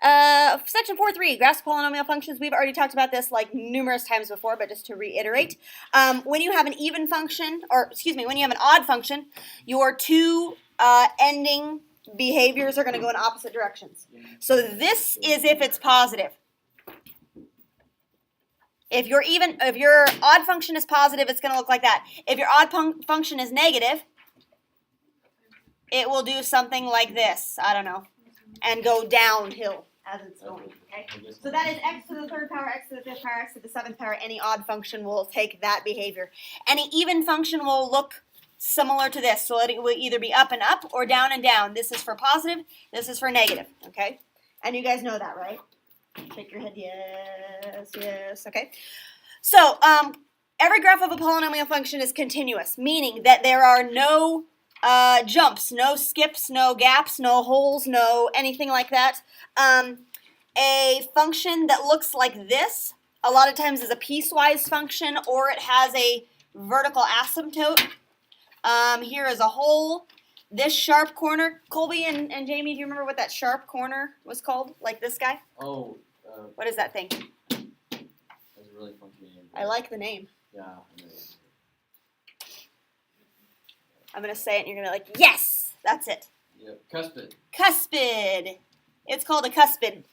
Section 4.3, graphs of polynomial functions. We've already talked about this like numerous times before, but just to reiterate, when you have an even function, or excuse me, when you have an odd function, your two ending behaviors are going to go in opposite directions. So this is if it's positive. If your odd function is positive, it's going to look like that. If your odd function is negative, it will do something like this. I don't know, and go downhill as it's going. Okay. So that is x to the third power, x to the fifth power, x to the seventh power. Any odd function will take that behavior. Any even function will look similar to this. So it will either be up and up or down and down. This is for positive. This is for negative. Okay. And you guys know that, right? Shake your head, yes, yes, okay. So, every graph of a polynomial function is continuous, meaning that there are no jumps, no skips, no gaps, no holes, no anything like that. A function that looks like this, a lot of times is a piecewise function, or it has a vertical asymptote. Here is a hole. This sharp corner, Colby and Jamie, do you remember what that sharp corner was called? Like this guy? Oh. What is that thing? That's a really funky name. I like the name. Yeah. I'm going to say it and you're going to be like, yes! That's it. Yep. Cuspid. Cuspid. It's called a cuspid.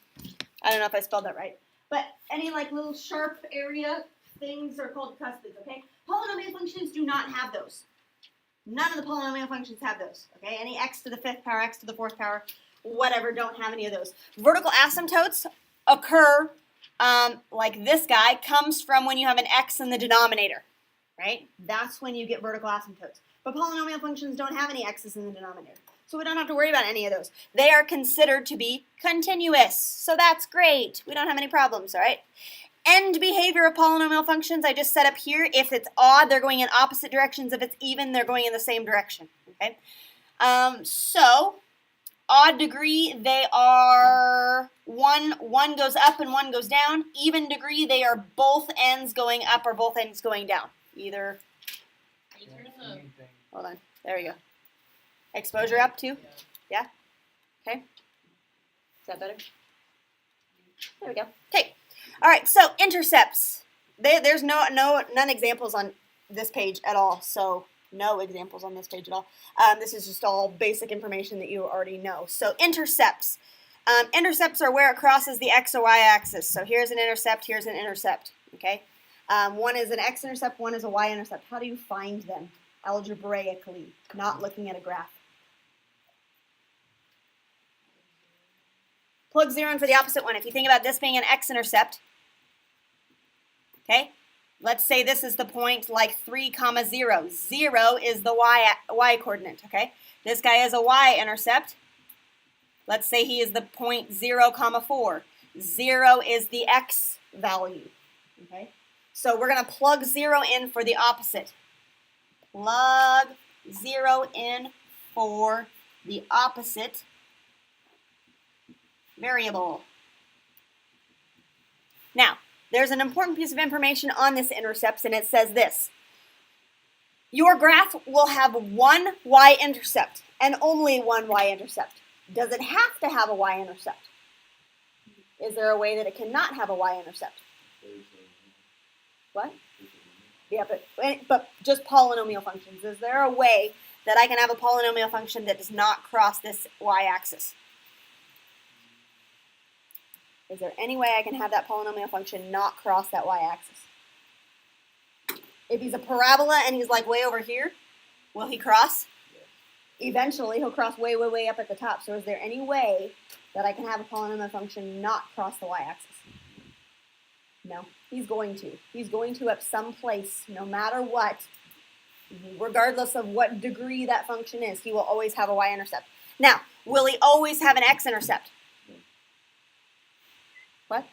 I don't know if I spelled that right. But any like little sharp area things are called cuspids, okay? Polynomial functions do not have those. None of the polynomial functions have those, okay? Any x to the fifth power, x to the fourth power, whatever, don't have any of those. Vertical asymptotes occur, like this guy, comes from when you have an x in the denominator, right? That's when you get vertical asymptotes. But polynomial functions don't have any x's in the denominator, so we don't have to worry about any of those. They are considered to be continuous, so that's great. We don't have any problems, all right? End behavior of polynomial functions, I just set up here. If it's odd, they're going in opposite directions. If it's even, they're going in the same direction, okay? So, odd degree, they are one goes up and one goes down. Even degree, they are both ends going up or both ends going down. Either, hold on, there we go. Exposure up too? Yeah? Okay. Is that better? There we go. Okay. All right, so intercepts. There's none examples on this page at all, so no examples on this page at all. This is just all basic information that you already know. So intercepts. Intercepts are where it crosses the x or y axis. So here's an intercept, okay? One is an x-intercept, one is a y-intercept. How do you find them algebraically, not looking at a graph? Plug 0 in for the opposite one. If you think about this being an x-intercept, okay, let's say this is the point like 3, 0. 0 is the y coordinate, okay? This guy is a y-intercept. Let's say he is the point 0, 4. 0 is the x value, okay? So we're going to plug 0 in for the opposite. Plug 0 in for the opposite variable. Now, there's an important piece of information on this intercepts, and it says this. Your graph will have one y-intercept and only one y-intercept. Does it have to have a y-intercept? Is there a way that it cannot have a y-intercept? What? Yeah, but just polynomial functions. Is there a way that I can have a polynomial function that does not cross this y-axis? Is there any way I can have that polynomial function not cross that y-axis? If he's a parabola and he's like way over here, will he cross? Eventually, he'll cross way, way, way up at the top. So is there any way that I can have a polynomial function not cross the y-axis? No, he's going to. He's going to at some place, no matter what, regardless of what degree that function is, he will always have a y-intercept. Now, will he always have an x-intercept? What?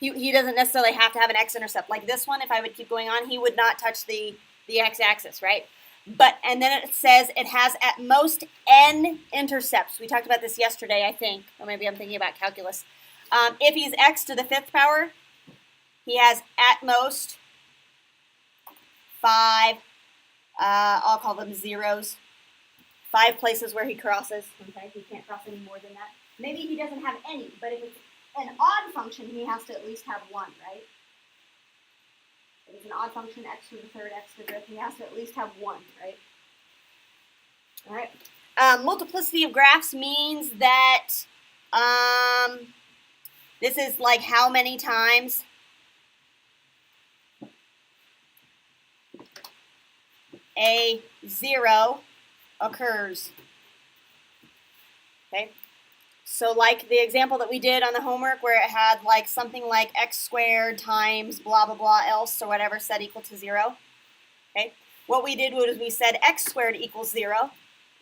He doesn't necessarily have to have an x-intercept. Like this one, if I would keep going on, he would not touch the x-axis, right? And then it says it has at most n intercepts. We talked about this yesterday, I think, or maybe I'm thinking about calculus. If he's x to the fifth power, he has at most 5, I'll call them zeros, 5 places where he crosses. Okay, he can't cross any more than that. Maybe he doesn't have any, but if it's an odd function, he has to at least have one, right? If it's an odd function, x to the third, x to the fifth, he has to at least have one, right? All right. Multiplicity of graphs means that this is like how many times a zero occurs. Okay. So like the example that we did on the homework where it had like something like x squared times blah, blah, blah else or whatever set equal to 0. Okay. What we did was we said x squared equals 0.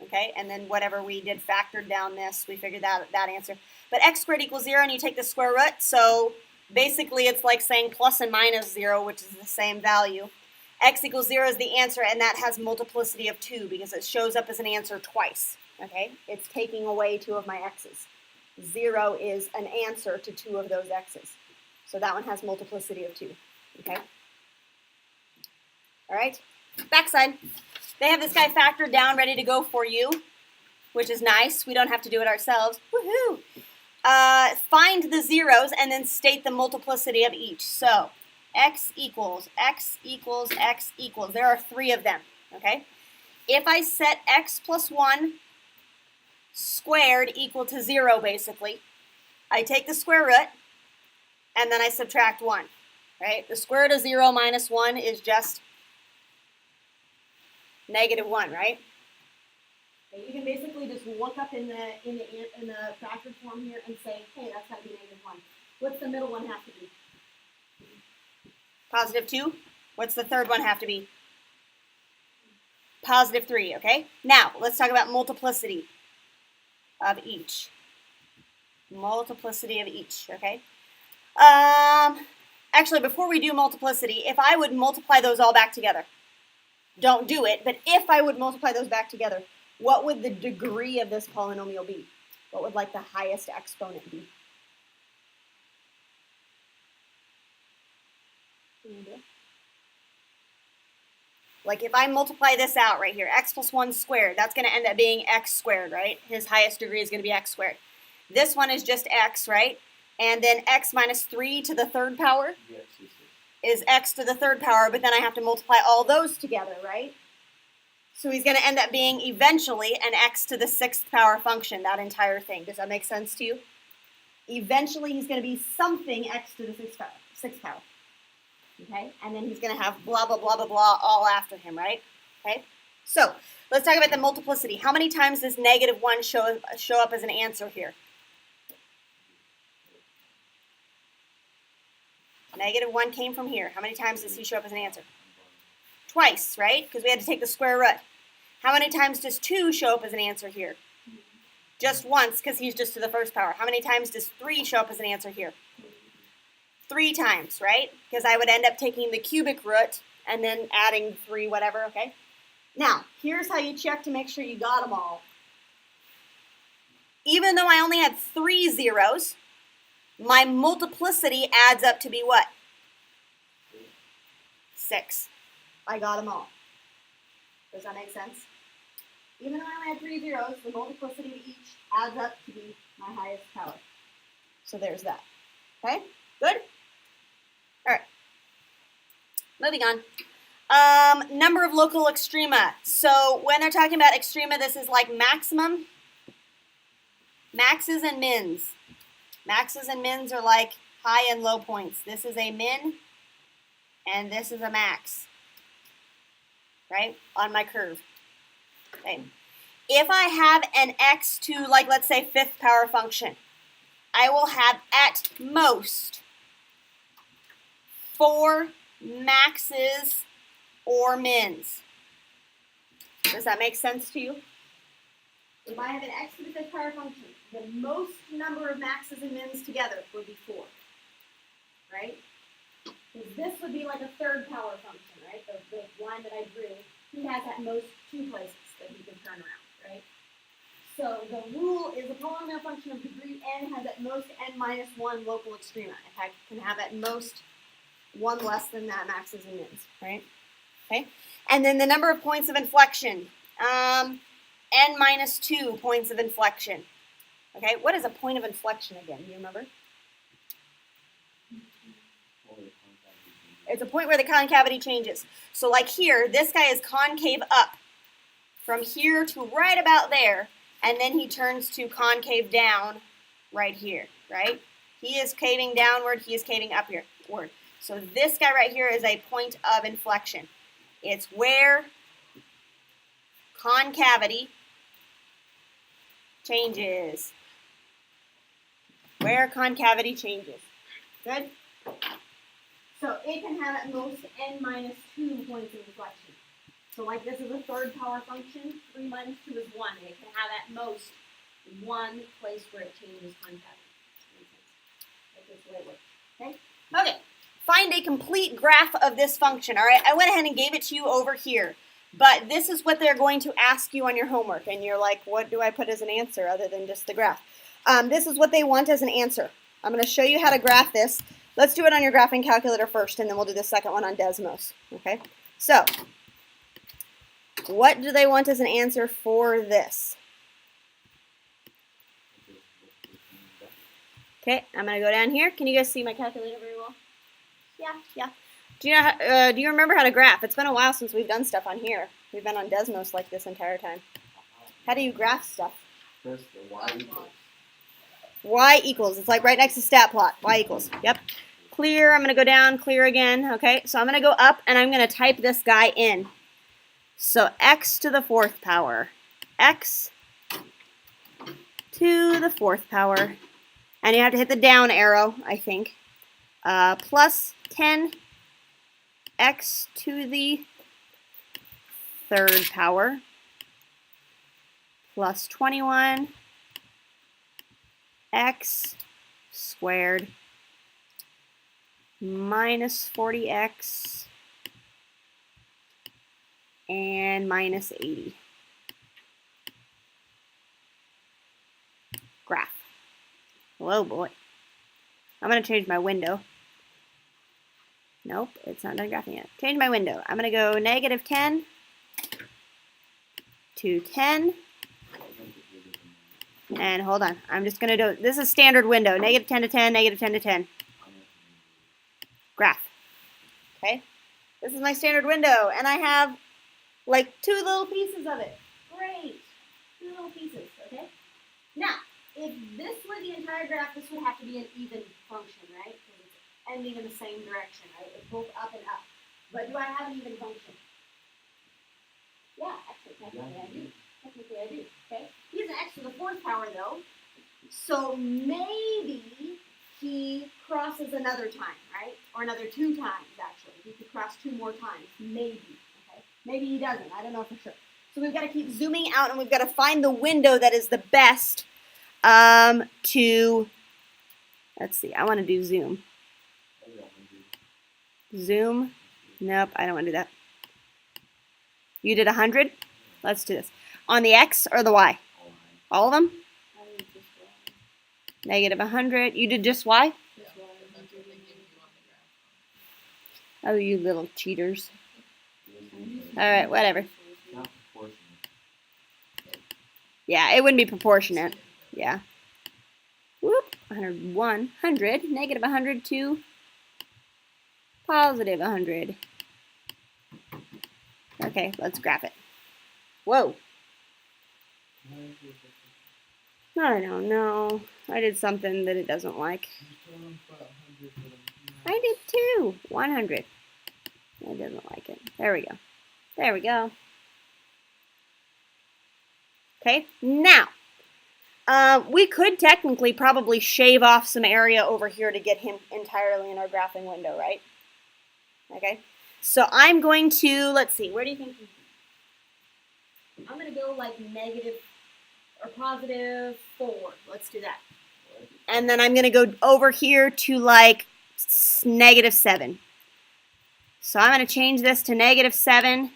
Okay. And then whatever we did factored down this, we figured that answer. But x squared equals 0 and you take the square root. So basically it's like saying plus and minus 0, which is the same value. X equals 0 is the answer, and that has multiplicity of 2 because it shows up as an answer twice. Okay, it's taking away 2 of my x's. 0 is an answer to 2 of those x's. So that one has multiplicity of 2. Okay? All right, backside. They have this guy factored down, ready to go for you, which is nice. We don't have to do it ourselves. Woohoo! Find the zeros and then state the multiplicity of each. So x equals, x equals, x equals. There are 3 of them, okay? If I set x plus 1 squared equal to 0, basically, I take the square root, and then I subtract 1, right? The square root of 0 minus 1 is just negative 1, right? Okay, you can basically just look up in the factored form here and say, hey, that's got to be negative 1. What's the middle one have to be? Positive 2. What's the third one have to be? Positive 3, okay? Now, let's talk about multiplicity of each. Multiplicity of each, okay? Actually, before we do multiplicity, if I would multiply those all back together, don't do it, but if I would multiply those back together, what would the degree of this polynomial be? What would like the highest exponent be? Like if I multiply this out right here, x plus 1 squared, that's going to end up being x squared, right? His highest degree is going to be x squared. This one is just x, right? And then x minus 3 to the third power is x to the third power, but then I have to multiply all those together, right? So he's going to end up being eventually an x to the 6th power function, that entire thing. Does that make sense to you? Eventually he's going to be something x to the 6th power. Okay, and then he's going to have blah, blah, blah, blah, blah all after him, right? Okay, so let's talk about the multiplicity. How many times does negative 1 show up as an answer here? Negative 1 came from here. How many times does he show up as an answer? Twice, right? Because we had to take the square root. How many times does 2 show up as an answer here? Just once, because he's just to the first power. How many times does 3 show up as an answer here? 3 times, right? Because I would end up taking the cubic root and then adding 3 whatever, okay? Now, here's how you check to make sure you got them all. Even though I only had 3 zeros, my multiplicity adds up to be what? 6. I got them all. Does that make sense? Even though I only had 3 zeros, the multiplicity of each adds up to be my highest power. So there's that. Okay? Good? All right. Moving on. Number of local extrema. So when they're talking about extrema, this is like maximum, maxes and mins. Maxes and mins are like high and low points. This is a min, and this is a max, right, on my curve. Okay. If I have an x to, like, let's say, 5th power function, I will have at most 4 maxes or mins. Does that make sense to you? If I have an x to the 5th power function, the most number of maxes and mins together would be 4, right? Because this would be like a 3rd power function, right? The line that I drew, he has at most 2 places that he can turn around, right? So the rule is a polynomial function of degree n has at most n minus 1 local extrema. It can have at most 1 less than that maxes and mins, right? Okay. And then the number of points of inflection, n minus 2 points of inflection. Okay, what is a point of inflection again? Do you remember? It's a point where the concavity changes. So like here, this guy is concave up from here to right about there, and then he turns to concave down right here, right? He is caving downward, he is caving upward. So this guy right here is a point of inflection. It's where concavity changes. Where concavity changes. Good? So it can have at most n minus 2 points of inflection. So like this is a third power function, 3 minus 2 is 1. And it can have at most one place where it changes concavity. That's just the way it works. Okay? Okay. Find a complete graph of this function. All right, I went ahead and gave it to you over here. But this is what they're going to ask you on your homework. And you're like, what do I put as an answer other than just the graph? This is what they want as an answer. I'm going to show you how to graph this. Let's do it on your graphing calculator first, and then we'll do the second one on Desmos. Okay? So, what do they want as an answer for this? Okay, I'm going to go down here. Can you guys see my calculator very well? Yeah. Do you remember how to graph? It's been a while since we've done stuff on here. We've been on Desmos like this entire time. How do you graph stuff? First, the y equals. Y equals. It's like right next to stat plot. Y equals. Yep. Clear. I'm going to go down. Clear again. Okay. So I'm going to go up and I'm going to type this guy in. So x to the 4th power. X to the 4th power. And you have to hit the down arrow, I think. Plus 10 x to the 3rd power. Plus 21 x squared minus 40x and minus 80. Graph. Whoa, boy. I'm going to change my window. Nope, it's not done graphing yet. Change my window. I'm going to go negative 10 to 10. And hold on. I'm just going to do, this is standard window. Negative 10 to 10, negative 10 to 10. Graph. Okay? This is my standard window. And I have like 2 little pieces of it. Great. 2 little pieces. Okay? Now, if this were the entire graph, this would have to be an even function, right? Because it's ending in the same direction, right? It's both up and up. But do I have an even function? Yeah, actually, technically I do. Technically I do. Okay? He's an x to the 4th power, though. So maybe he crosses another time, right? Or another 2 times, actually. He could cross 2 more times. Maybe. Okay? Maybe he doesn't. I don't know for sure. So we've got to keep zooming out, and we've got to find the window that is the best to, let's see, I want to do zoom. Zoom. Nope, I don't want to do that. You did 100? Let's do this. On the X or the Y? All of them? Negative 100. You did just Y? Oh, you little cheaters. All right, whatever. Yeah, it wouldn't be proportionate. Yeah. Whoop. 100. Negative 100 to positive 100. Okay, let's graph it. Whoa. I don't know. I did something that it doesn't like. I did too. 100. It doesn't like it. There we go. There we go. Okay, now, we could technically probably shave off some area over here to get him entirely in our graphing window, right? Okay, so I'm going to, let's see, where do you think I'm going to go like negative or positive 4. Let's do that. And then I'm going to go over here to like negative 7. So I'm going to change this to negative 7,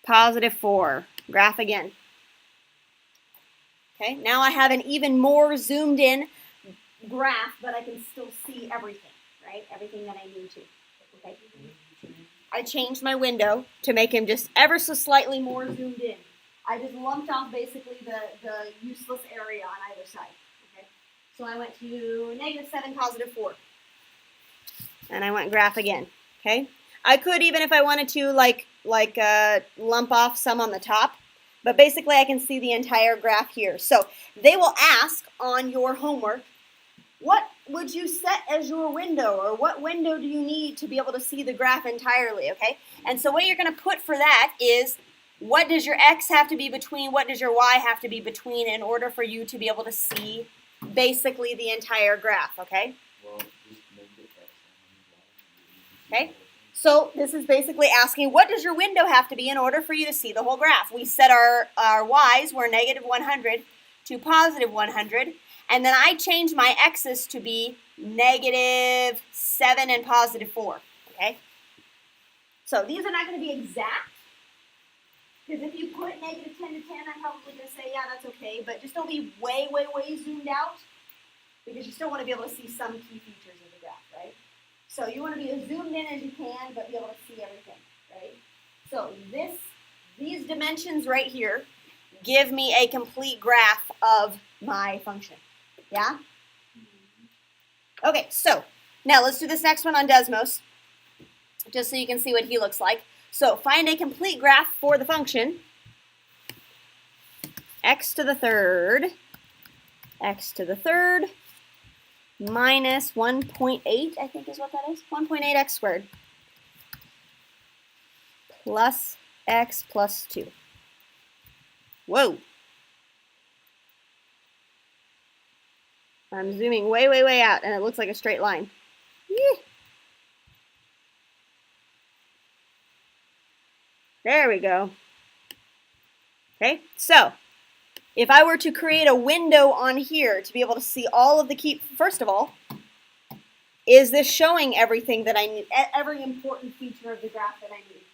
positive 4. Graph again. Okay, now I have an even more zoomed in graph, but I can still see everything, right? Everything that I need to. Okay. I changed my window to make him just ever so slightly more zoomed in. I just lumped off basically the useless area on either side. Okay, so I went to -7, +4, and I went graph again. Okay, I could even if I wanted to lump off some on the top, but basically I can see the entire graph here. So they will ask on your homework, what would you set as your window, or what window do you need to be able to see the graph entirely, okay? And so what you're going to put for that is, what does your x have to be between, what does your y have to be between in order for you to be able to see basically the entire graph, okay? Well, just make it X. Okay. So this is basically asking, what does your window have to be in order for you to see the whole graph? We set our y's were -100 to +100. And then I changed my x's to be -7 and +4, okay? So these are not going to be exact, because if you put -10 to 10, I'm probably going to say, yeah, that's okay, but just don't be way, way, way zoomed out, because you still want to be able to see some key features of the graph, right? So you want to be as zoomed in as you can, but be able to see everything, right? So these dimensions right here give me a complete graph of my function. Yeah? Okay, so now let's do this next one on Desmos, just so you can see what he looks like. So find a complete graph for the function x to the third minus 1.8, I think is what that is, 1.8x squared plus x plus 2. Whoa. I'm zooming way, way, way out, and it looks like a straight line. Yee. There we go. Okay, so if I were to create a window on here to be able to see all of the key, first of all, is this showing everything that I need, every important feature of the graph that I need?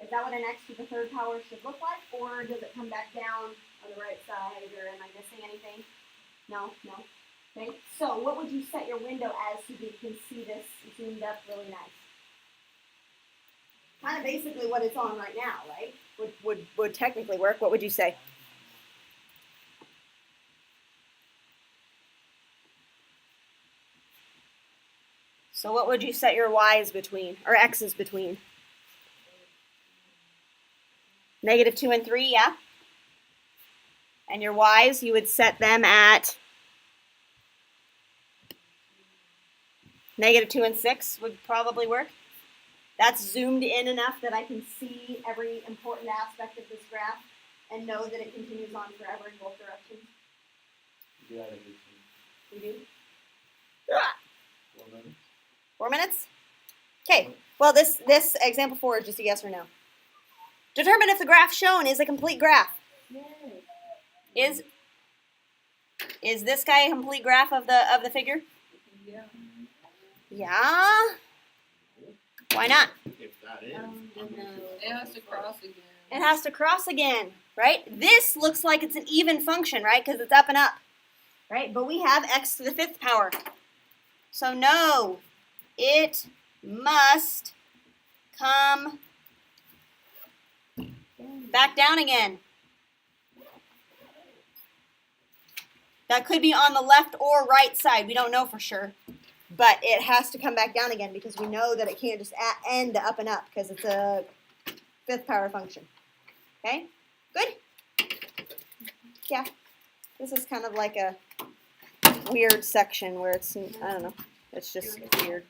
Is that what an x to the third power should look like, or does it come back down on the right side, or am I missing anything? No, no. Okay, so what would you set your window as so you can see this zoomed up really nice? Kind of basically what it's on right now, right? Would technically work. What would you say? So what would you set your y's between, or x's between? -2 and 3, yeah? And your y's, you would set them at -2 and 6 would probably work. That's zoomed in enough that I can see every important aspect of this graph and know that it continues on forever in both directions. Yeah, You do? 4 minutes. 4 minutes? Okay, well this example 4 is just a yes or no. Determine if the graph shown is a complete graph. Is this guy a complete graph of the figure? Yeah. Yeah? Why not? If that is. It has to cross again. It has to cross again, right? This looks like it's an even function, right? Because it's up and up, right? But we have x to the 5th power. So no, it must come back down again. That could be on the left or right side. We don't know for sure. But it has to come back down again because we know that it can't just end up and up because it's a 5th power function. Okay? Good? Yeah. This is kind of like a weird section where it's, I don't know, it's just weird.